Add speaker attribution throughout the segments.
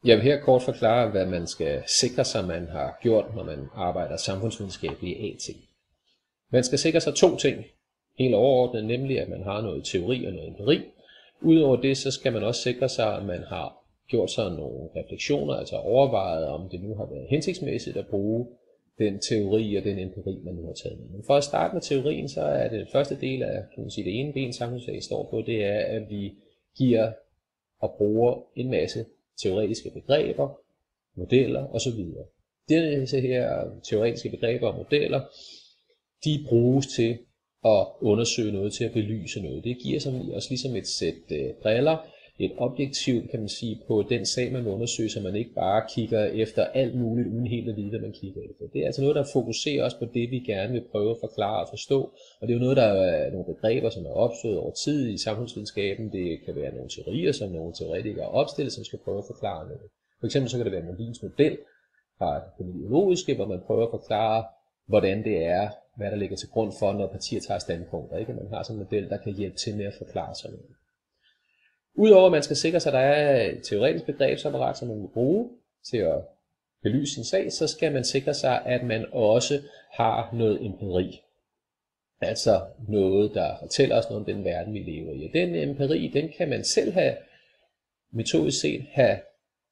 Speaker 1: Jeg vil her kort forklare, hvad man skal sikre sig, man har gjort, når man arbejder samfundsvidenskabeligt i AT. Man skal sikre sig to ting, helt overordnet, nemlig at man har noget teori og noget empiri. Udover det, så skal man også sikre sig, at man har gjort sig nogle refleksioner, altså overvejet, om det nu har været hensigtsmæssigt at bruge den teori og den empiri, man nu har taget med. Men for at starte med teorien, så er det første del af, kan man sige, det ene ben, samfundsfag står på, det er, at vi giver og bruger en masse teoretiske begreber, modeller osv. Disse her teoretiske begreber og modeller, de bruges til at undersøge noget, til at belyse noget. Det giver os ligesom et sæt briller, et objektiv, kan man sige, på den sag, man undersøger, så man ikke bare kigger efter alt muligt, uden helt at vide, hvad man kigger efter. Det er altså noget, der fokuserer os på det, vi gerne vil prøve at forklare og forstå. Og det er jo noget, der er nogle begreber, som er opstået over tid i samfundsvidenskaben. Det kan være nogle teorier, som nogle teoretikere opstiller, som skal prøve at forklare noget. For eksempel så kan det være Molins model fra det ideologiske, hvor man prøver at forklare, hvordan det er, hvad der ligger til grund for, når partier tager standpunkter. Ikke? Man har sådan en model, der kan hjælpe til med at forklare sådan noget. Udover at man skal sikre sig, at der er et teoretisk begrebsapparat, som man vil bruge til at belyse sin sag, så skal man sikre sig, at man også har noget empiri. Altså noget, der fortæller os noget om den verden, vi lever i. Og den empiri, den kan man selv have, metodisk set, have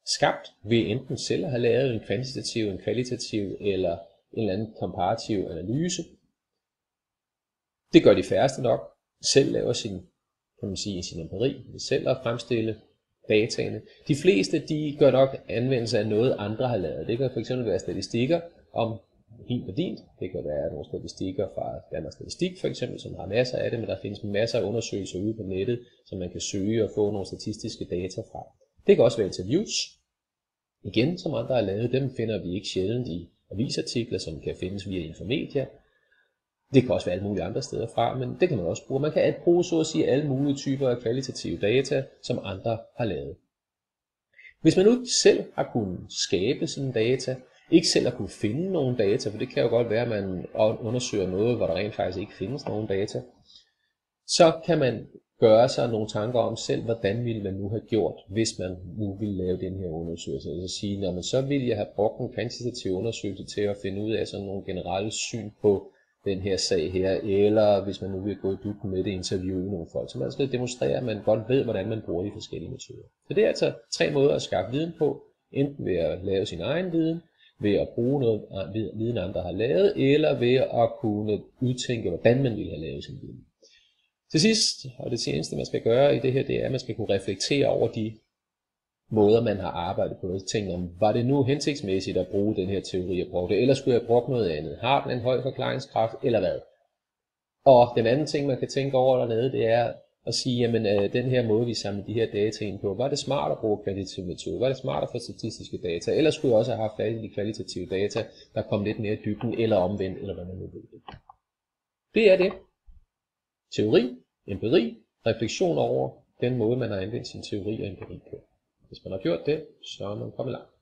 Speaker 1: skabt ved enten selv at have lavet en kvantitativ, en kvalitativ eller en eller anden komparativ analyse. Det gør de færreste nok. Selv laver sin empiri, selv at fremstille dataene. De fleste, de gør nok anvendelse af noget, andre har lavet. Det kan fx være statistikker om helt og dint. Det kan være nogle statistikker fra Danmarks Statistik for eksempel, som har masser af det, men der findes masser af undersøgelser ude på nettet, som man kan søge og få nogle statistiske data fra. Det kan også være interviews. Igen, som andre har lavet, dem finder vi ikke sjældent i avisartikler, som kan findes via Infomedia. Det kan også være alle mulige andre steder fra, men det kan man også bruge. Man kan bruge så at sige alle mulige typer af kvalitative data, som andre har lavet. Hvis man nu selv har kunnet skabe sine data, ikke selv har kunnet finde nogle data, for det kan jo godt være, at man undersøger noget, hvor der rent faktisk ikke findes nogen data, så kan man gøre sig nogle tanker om selv, hvordan ville man nu have gjort, hvis man nu ville lave den her undersøgelse. Altså sige, så ville jeg have brugt en kvantitativ undersøgelse til at finde ud af sådan nogle generelle syn på den her sag her, eller hvis man nu vil gå i dybden med det, interviewe nogle folk. Så man skal demonstrere, at man godt ved, hvordan man bruger de forskellige metoder. Så det er altså tre måder at skaffe viden på, enten ved at lave sin egen viden, ved at bruge noget viden andre har lavet, eller ved at kunne udtænke, hvordan man ville have lavet sin viden. Til sidst, og det seneste man skal gøre i det her, det er, at man skal kunne reflektere over de måder, man har arbejdet på. Så tænke om, var det nu hensigtsmæssigt at bruge den her teori, jeg brugte, eller skulle jeg bruge noget andet? Har den en høj forklaringskraft, eller hvad? Og den anden ting, man kan tænke over dernede, det er at sige, jamen den her måde, vi samler de her data ind på, var det smart at bruge kvalitative metoder? Var det smart at få statistiske data? Eller skulle jeg også have haft fat i de kvalitative data, der kom lidt mere i dybden, eller omvendt, eller hvad man nu vil. Det er det. Teori, empiri, refleksion over den måde, man har anvendt sin teori og empiri på. Hvis man har gjort det, så er man kommet langt.